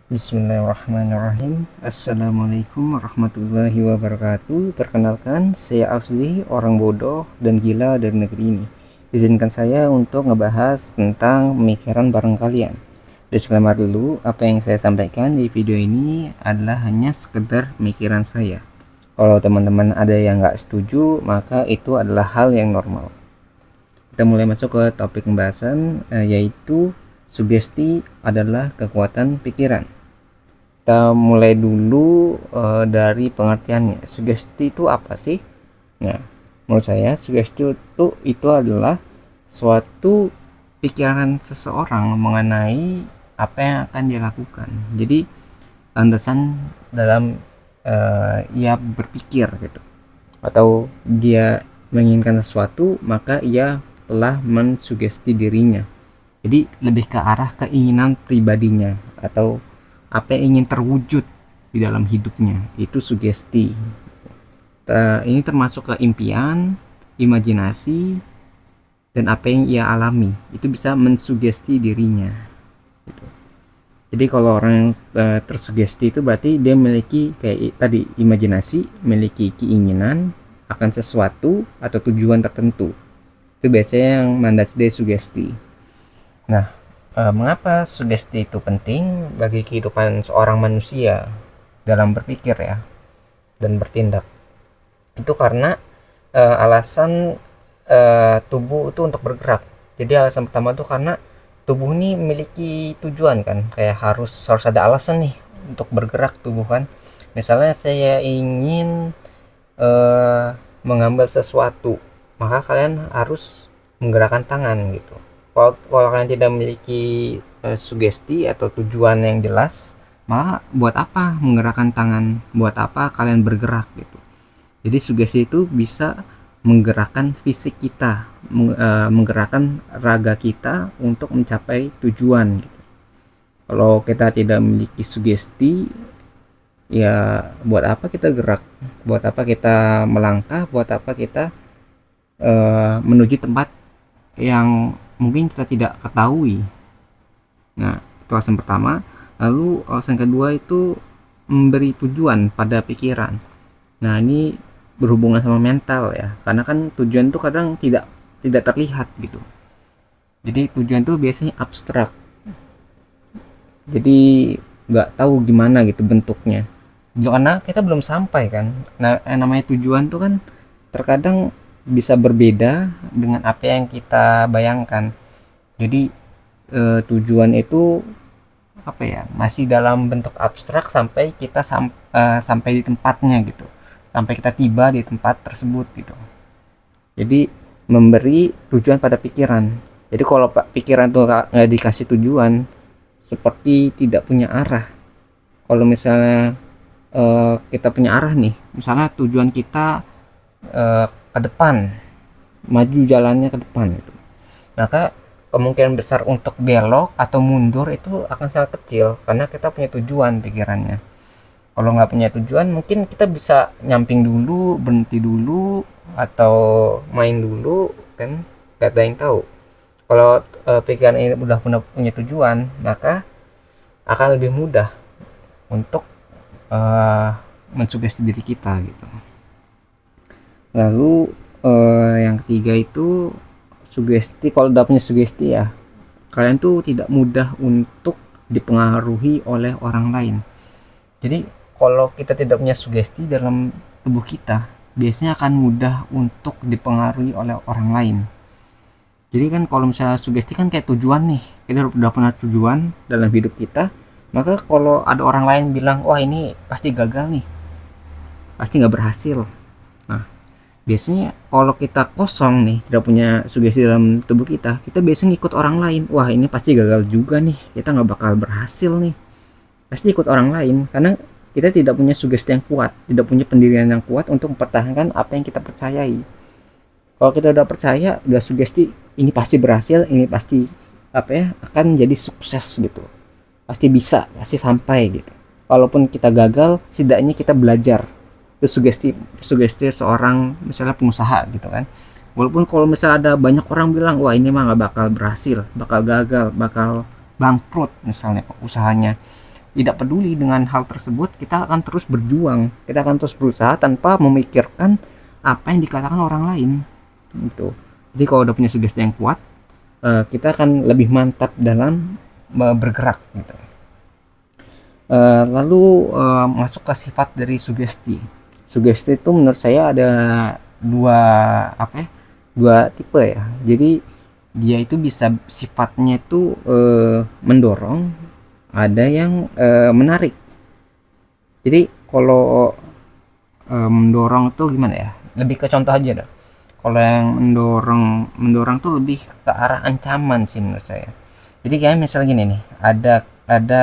Bismillahirrahmanirrahim. Assalamualaikum warahmatullahi wabarakatuh. Perkenalkan, saya Afzi, orang bodoh dan gila dari negeri ini. Izinkan saya untuk ngebahas tentang pemikiran bareng kalian. Disclaimer dulu, apa yang saya sampaikan di video ini adalah hanya sekedar pemikiran saya. Kalau teman-teman ada yang nggak setuju, maka itu adalah hal yang normal. Kita mulai masuk ke topik pembahasan, yaitu sugesti adalah kekuatan pikiran. Kita mulai dulu dari pengertiannya. Sugesti itu apa sih? Nah, menurut saya sugesti itu adalah suatu pikiran seseorang mengenai apa yang akan dia lakukan. Jadi landasan dalam ia berpikir gitu, atau dia menginginkan sesuatu, maka ia telah mensugesti dirinya. Jadi lebih ke arah keinginan pribadinya atau apa yang ingin terwujud di dalam hidupnya, itu sugesti. Ini termasuk ke impian, imajinasi, dan apa yang ia alami itu bisa mensugesti dirinya gitu. Jadi kalau orang yang tersugesti itu berarti dia memiliki kayak tadi imajinasi, memiliki keinginan akan sesuatu atau tujuan tertentu. Itu biasanya yang mandasi sugesti. Nah, mengapa sugesti itu penting bagi kehidupan seorang manusia dalam berpikir ya dan bertindak? Itu karena alasan tubuh itu untuk bergerak. Jadi alasan pertama itu karena tubuh ini memiliki tujuan kan, kayak harus ada alasan nih untuk bergerak tubuh kan. Misalnya saya ingin mengambil sesuatu, maka kalian harus menggerakkan tangan gitu. Kalau kalian tidak memiliki sugesti atau tujuan yang jelas, maka buat apa menggerakkan tangan, buat apa kalian bergerak gitu. Jadi sugesti itu bisa menggerakkan fisik kita, menggerakkan raga kita untuk mencapai tujuan gitu. Kalau kita tidak memiliki sugesti, ya buat apa kita gerak, buat apa kita melangkah, buat apa kita menuju tempat yang mungkin kita tidak ketahui. Nah, itu alasan pertama. Lalu alasan kedua itu memberi tujuan pada pikiran. Nah, ini berhubungan sama mental ya, karena kan tujuan itu kadang tidak terlihat gitu. Jadi tujuan itu biasanya abstrak, jadi nggak tahu gimana gitu bentuknya, karena kita belum sampai kan. Nah, yang namanya tujuan tuh kan terkadang bisa berbeda dengan apa yang kita bayangkan. Jadi tujuan itu apa ya, masih dalam bentuk abstrak sampai kita sampai di tempatnya gitu, sampai kita tiba di tempat tersebut gitu. Jadi memberi tujuan pada pikiran. Jadi kalau pikiran tuh nggak dikasih tujuan, seperti tidak punya arah. Kalau misalnya kita punya arah nih, misalnya tujuan kita ke depan, maju jalannya ke depan gitu, maka kemungkinan besar untuk belok atau mundur itu akan sangat kecil karena kita punya tujuan pikirannya. Kalau nggak punya tujuan, mungkin kita bisa nyamping dulu, berhenti dulu, atau main dulu kan, nggak ada yang tahu. Kalau pikiran ini udah punya tujuan, maka akan lebih mudah untuk mensugesti diri kita gitu. Lalu yang ketiga itu sugesti. Kalau udah punya sugesti ya, kalian tuh tidak mudah untuk dipengaruhi oleh orang lain. Jadi kalau kita tidak punya sugesti dalam tubuh kita, biasanya akan mudah untuk dipengaruhi oleh orang lain. Jadi kan kalau misalnya sugesti kan kayak tujuan nih, kita udah punya tujuan dalam hidup kita, maka kalau ada orang lain bilang wah ini pasti gagal nih, pasti nggak berhasil, nah biasanya kalau kita kosong nih, tidak punya sugesti dalam tubuh kita, kita biasanya ngikut orang lain. Wah ini pasti gagal juga nih, kita nggak bakal berhasil nih, pasti ikut orang lain, karena kita tidak punya sugesti yang kuat, tidak punya pendirian yang kuat untuk mempertahankan apa yang kita percayai. Kalau kita udah percaya, udah sugesti ini pasti berhasil, ini pasti apa ya, akan jadi sukses gitu, pasti bisa, pasti sampai gitu. Walaupun kita gagal, setidaknya kita belajar. Itu sugesti seorang misalnya pengusaha gitu kan. Walaupun kalau misalnya ada banyak orang bilang wah ini mah nggak bakal berhasil, bakal gagal, bakal bangkrut misalnya usahanya, tidak peduli dengan hal tersebut, kita akan terus berjuang, kita akan terus berusaha tanpa memikirkan apa yang dikatakan orang lain gitu. Jadi kalau udah punya sugesti yang kuat, kita akan lebih mantap dalam bergerak gitu. Lalu masuk ke sifat dari sugesti. Sugesti itu menurut saya ada dua dua tipe ya. Jadi dia itu bisa sifatnya itu mendorong, ada yang menarik. Jadi kalau mendorong tuh gimana ya? Lebih ke contoh aja dah. Kalau yang mendorong tuh lebih ke arah ancaman sih menurut saya. Jadi kayak misalnya gini nih, ada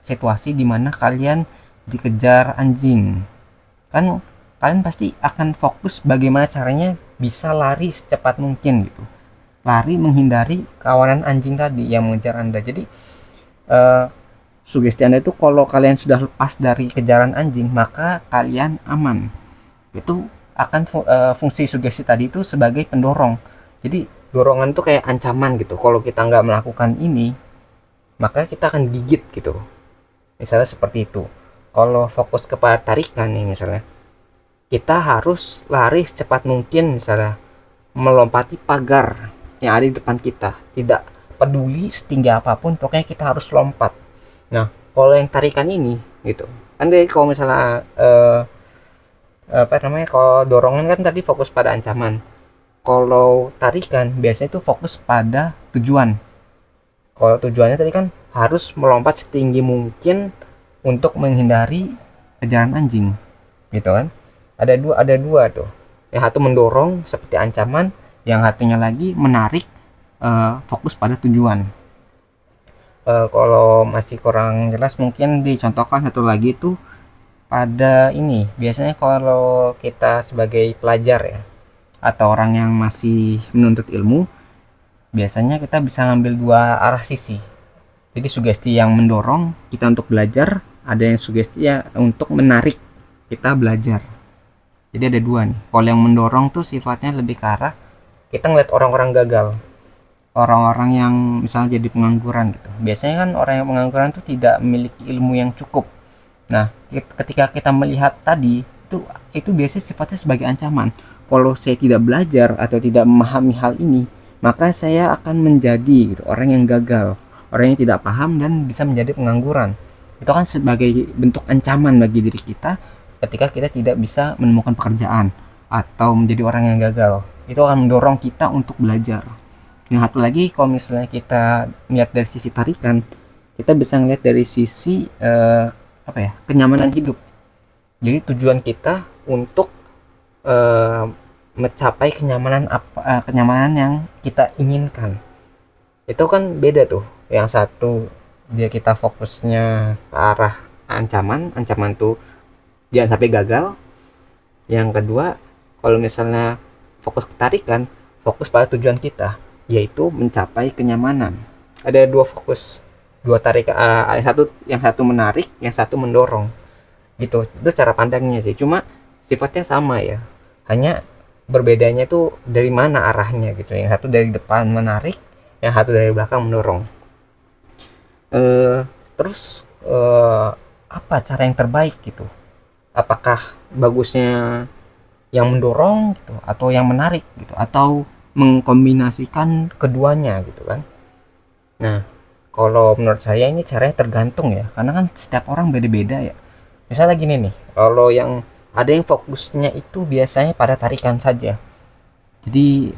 situasi di mana kalian dikejar anjing. Kan kalian pasti akan fokus bagaimana caranya bisa lari secepat mungkin gitu. Lari menghindari kawanan anjing tadi yang mengejar Anda. Jadi sugesti Anda itu kalau kalian sudah lepas dari kejaran anjing, maka kalian aman. Itu akan fungsi sugesti tadi itu sebagai pendorong. Jadi dorongan itu kayak ancaman gitu. Kalau kita nggak melakukan ini, maka kita akan digigit gitu. Misalnya seperti itu. Kalau fokus kepada tarikan nih misalnya, kita harus lari secepat mungkin, misalnya melompati pagar yang ada di depan kita, tidak peduli setinggi apapun, pokoknya kita harus lompat. Nah, kalau yang tarikan ini gitu kan, jadi kalau misalnya kalau dorongan kan tadi fokus pada ancaman, kalau tarikan biasanya itu fokus pada tujuan. Kalau tujuannya tadi kan harus melompat setinggi mungkin untuk menghindari kejaran anjing gitu kan. Ada dua tuh, yang satu mendorong seperti ancaman, yang satunya lagi menarik, fokus pada tujuan. Kalau masih kurang jelas mungkin dicontohkan satu lagi tuh pada ini. Biasanya kalau kita sebagai pelajar ya, atau orang yang masih menuntut ilmu, biasanya kita bisa ngambil dua arah sisi. Jadi sugesti yang mendorong kita untuk belajar, ada yang sugesti ya untuk menarik kita belajar. Jadi ada dua nih. Kalau yang mendorong tuh sifatnya lebih ke arah kita ngeliat orang-orang gagal, orang-orang yang misalnya jadi pengangguran gitu. Biasanya kan orang yang pengangguran tuh tidak memiliki ilmu yang cukup. Nah, ketika kita melihat tadi itu biasanya sifatnya sebagai ancaman. Kalau saya tidak belajar atau tidak memahami hal ini, maka saya akan menjadi gitu, orang yang gagal, orang yang tidak paham dan bisa menjadi pengangguran. Itu kan sebagai bentuk ancaman bagi diri kita ketika kita tidak bisa menemukan pekerjaan atau menjadi orang yang gagal. Itu akan mendorong kita untuk belajar. Yang satu lagi, kalau misalnya kita lihat dari sisi tarikan, kita bisa melihat dari sisi kenyamanan hidup. Jadi tujuan kita untuk mencapai kenyamanan yang kita inginkan. Itu kan beda tuh. Yang satu dia kita fokusnya ke arah ancaman tuh jangan sampai gagal. Yang kedua, kalau misalnya fokus ke tarikan, fokus pada tujuan kita, yaitu mencapai kenyamanan. Ada dua fokus, dua tarik, yang satu menarik, yang satu mendorong gitu. Itu cara pandangnya sih, cuma sifatnya sama ya, hanya berbedanya tuh dari mana arahnya gitu. Yang satu dari depan menarik, yang satu dari belakang mendorong. Terus apa cara yang terbaik gitu? Apakah bagusnya yang mendorong gitu, atau yang menarik gitu, atau mengkombinasikan keduanya gitu kan? Nah, kalau menurut saya ini caranya tergantung ya, karena kan setiap orang beda-beda ya. Misalnya gini nih, kalau yang ada yang fokusnya itu biasanya pada tarikan saja. Jadi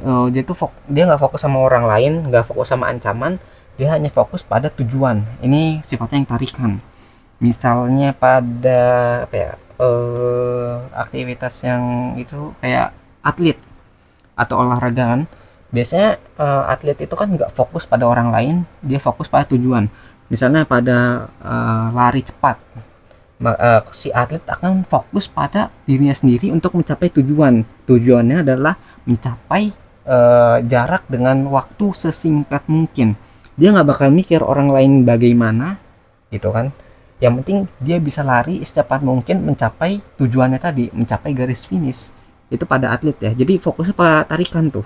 dia nggak fokus sama orang lain, nggak fokus sama ancaman, dia hanya fokus pada tujuan. Ini sifatnya yang tarikan. Misalnya pada aktivitas yang itu kayak atlet atau olahraga kan, biasanya atlet itu kan nggak fokus pada orang lain, dia fokus pada tujuan. Misalnya pada lari cepat, si atlet akan fokus pada dirinya sendiri untuk mencapai tujuannya adalah mencapai jarak dengan waktu sesingkat mungkin. Dia nggak bakal mikir orang lain bagaimana gitu kan. Yang penting dia bisa lari secepat mungkin mencapai tujuannya tadi, mencapai garis finish. Itu pada atlet ya. Jadi fokusnya pada tarikan tuh,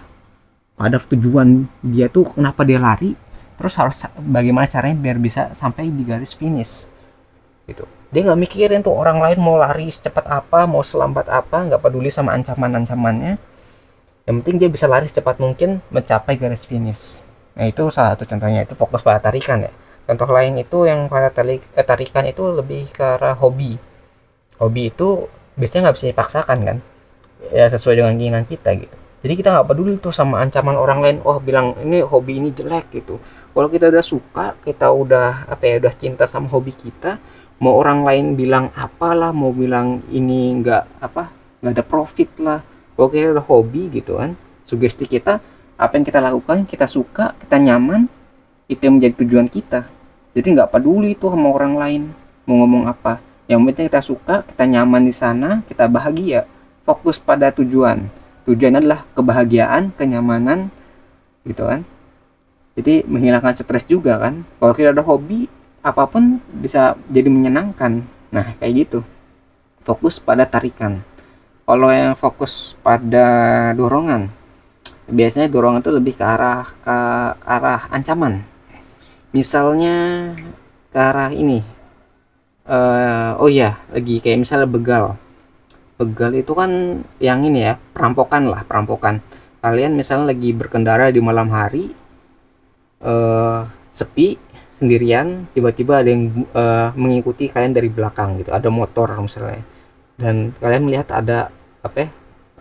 pada tujuan dia tuh kenapa dia lari, terus harus bagaimana caranya biar bisa sampai di garis finish. gitu. Dia nggak mikirin tuh orang lain mau lari secepat apa, mau selambat apa, nggak peduli sama ancaman-ancamannya. Yang penting dia bisa lari secepat mungkin mencapai garis finish. Nah itu salah satu contohnya, itu fokus pada tarikan ya. Contoh lain itu yang pada tarikan itu lebih ke arah hobi. Hobi itu biasanya nggak bisa dipaksakan kan, ya sesuai dengan keinginan kita gitu. Jadi kita nggak peduli tuh sama ancaman orang lain, oh bilang ini hobi ini jelek gitu. Kalau kita udah suka, kita udah apa ya, udah cinta sama hobi kita, mau orang lain bilang apalah, mau bilang ini nggak apa, nggak ada profit lah, kalau kita udah hobi gitu kan, sugesti kita, apa yang kita lakukan kita suka, kita nyaman, itu yang menjadi tujuan kita. Jadi nggak peduli tuh sama orang lain mau ngomong apa, yang penting kita suka, kita nyaman di sana, kita bahagia, fokus pada tujuan. Tujuan adalah kebahagiaan, kenyamanan gitu kan. Jadi menghilangkan stres juga kan, kalau kita ada hobi apapun bisa jadi menyenangkan. Nah kayak gitu, fokus pada tarikan. Kalau yang fokus pada dorongan, biasanya dorongan itu lebih ke arah ancaman. Misalnya ke arah ini, oh ya, lagi kayak misalnya begal. Begal itu kan yang ini ya, perampokan lah, perampokan. Kalian misalnya lagi berkendara di malam hari, eh, sepi, sendirian, tiba-tiba ada yang mengikuti kalian dari belakang gitu, ada motor misalnya, dan kalian melihat ada apa ya,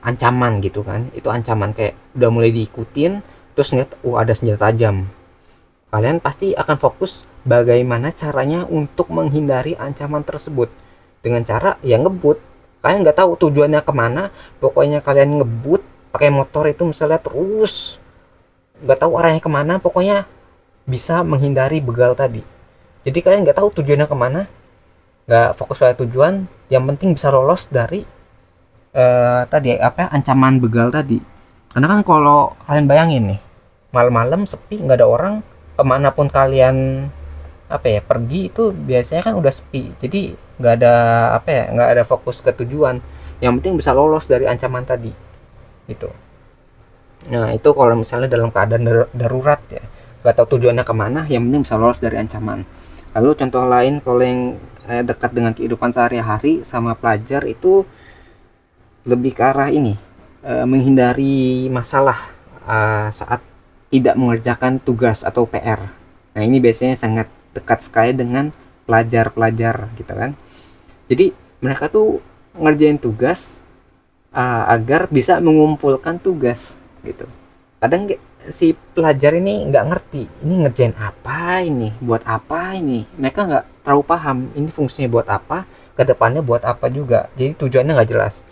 ancaman gitu kan, itu ancaman kayak udah mulai diikutin, terus ngeliat ada senjata tajam. Kalian pasti akan fokus bagaimana caranya untuk menghindari ancaman tersebut, dengan cara yang ngebut. Kalian nggak tahu tujuannya kemana, pokoknya kalian ngebut pakai motor itu misalnya, terus nggak tahu arahnya kemana, pokoknya bisa menghindari begal tadi. Jadi kalian nggak tahu tujuannya kemana, nggak fokus pada tujuan, yang penting bisa lolos dari tadi apa, ancaman begal tadi. Karena kan kalau kalian bayangin nih, malam-malam sepi nggak ada orang, kemanapun kalian apa ya pergi itu biasanya kan udah sepi, jadi nggak ada apa ya, nggak ada fokus ke tujuan, yang penting bisa lolos dari ancaman tadi gitu. Nah itu kalau misalnya dalam keadaan darurat ya, nggak tahu tujuannya kemana, yang penting bisa lolos dari ancaman. Lalu contoh lain kalau yang dekat dengan kehidupan sehari-hari sama pelajar itu lebih ke arah ini, menghindari masalah saat tidak mengerjakan tugas atau PR. Nah ini biasanya sangat dekat sekali dengan pelajar-pelajar gitu kan. Jadi mereka tuh ngerjain tugas agar bisa mengumpulkan tugas gitu. Kadang si pelajar ini nggak ngerti ini ngerjain apa, ini buat apa, ini mereka nggak terlalu paham ini fungsinya buat apa, kedepannya buat apa juga, jadi tujuannya nggak jelas.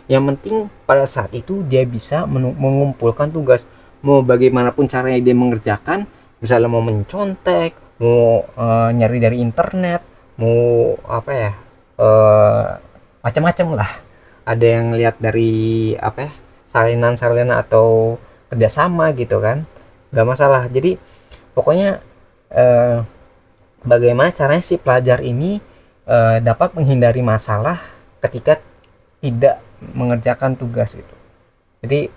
Yang penting pada saat itu dia bisa mengumpulkan tugas, mau bagaimanapun caranya dia mengerjakan, misalnya mau mencontek, mau nyari dari internet, mau apa ya, macam-macam lah, ada yang lihat dari apa ya, salinan-salinan atau kerjasama gitu kan, nggak masalah. Jadi pokoknya bagaimana caranya si pelajar ini dapat menghindari masalah ketika tidak mengerjakan tugas gitu. Jadi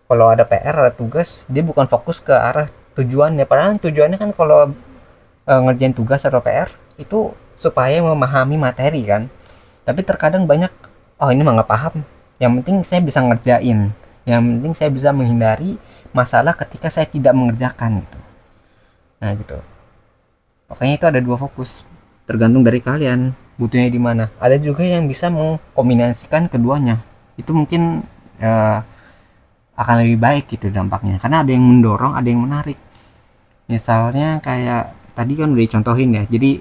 kalau ada PR, ada tugas, dia bukan fokus ke arah tujuannya, padahal tujuannya kan kalau ngerjain tugas atau PR itu supaya memahami materi kan. Tapi terkadang banyak, oh ini mah nggak paham, yang penting saya bisa ngerjain, yang penting saya bisa menghindari masalah ketika saya tidak mengerjakan gitu. Nah gitu, makanya itu ada dua fokus, tergantung dari kalian butuhnya di mana. Ada juga yang bisa mengkombinasikan keduanya, itu mungkin eh, akan lebih baik gitu dampaknya, karena ada yang mendorong, ada yang menarik. Misalnya kayak tadi kan udah dicontohin ya, jadi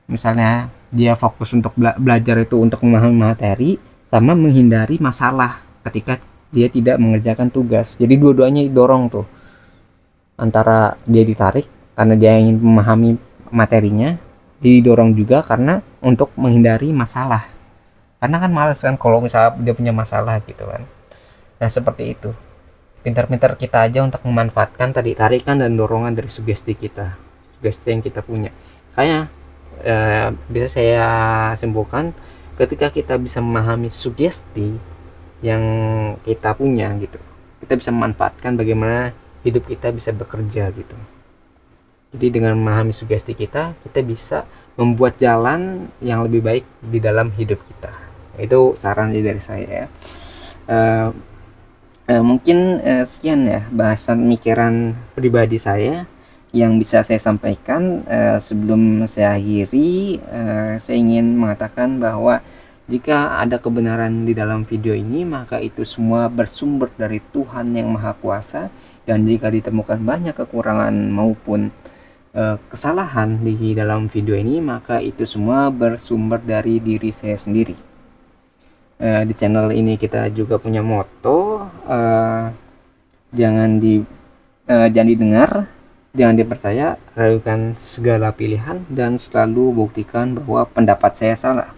misalnya dia fokus untuk belajar itu untuk memahami materi sama menghindari masalah ketika dia tidak mengerjakan tugas. Jadi dua-duanya didorong tuh, antara dia ditarik karena dia ingin memahami materinya, didorong juga karena untuk menghindari masalah, karena kan males kan kalau misalnya dia punya masalah gitu kan. Nah seperti itu, pintar-pintar kita aja untuk memanfaatkan tadi tarikan dan dorongan dari sugesti kita, sugesti yang kita punya. Kayak bisa saya simpulkan, ketika kita bisa memahami sugesti yang kita punya gitu, kita bisa memanfaatkan bagaimana hidup kita bisa bekerja gitu. Jadi dengan memahami sugesti kita, kita bisa membuat jalan yang lebih baik di dalam hidup kita. Itu saran dari saya ya. Uh, Mungkin sekian ya bahasan pemikiran pribadi saya yang bisa saya sampaikan. Sebelum saya akhiri, saya ingin mengatakan bahwa jika ada kebenaran di dalam video ini, maka itu semua bersumber dari Tuhan yang Maha Kuasa. Dan jika ditemukan banyak kekurangan maupun kesalahan di dalam video ini, maka itu semua bersumber dari diri saya sendiri. Di channel ini kita juga punya moto, jangan didengar, jangan dipercaya, ragukan segala pilihan, dan selalu buktikan bahwa pendapat saya salah.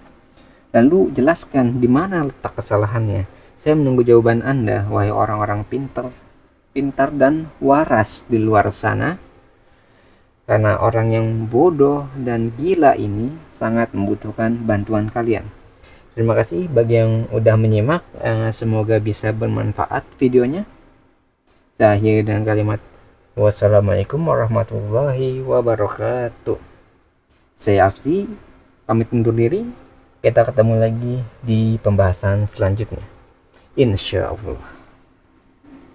Lalu jelaskan di mana letak kesalahannya. Saya menunggu jawaban Anda, wahai orang-orang pintar dan waras di luar sana. Karena orang yang bodoh dan gila ini sangat membutuhkan bantuan kalian. Terima kasih bagi yang udah menyimak. Semoga bisa bermanfaat videonya. Saya akhiri dengan kalimat wassalamualaikum warahmatullahi wabarakatuh. Saya Afzi, pamit undur diri. Kita ketemu lagi di pembahasan selanjutnya, insya Allah.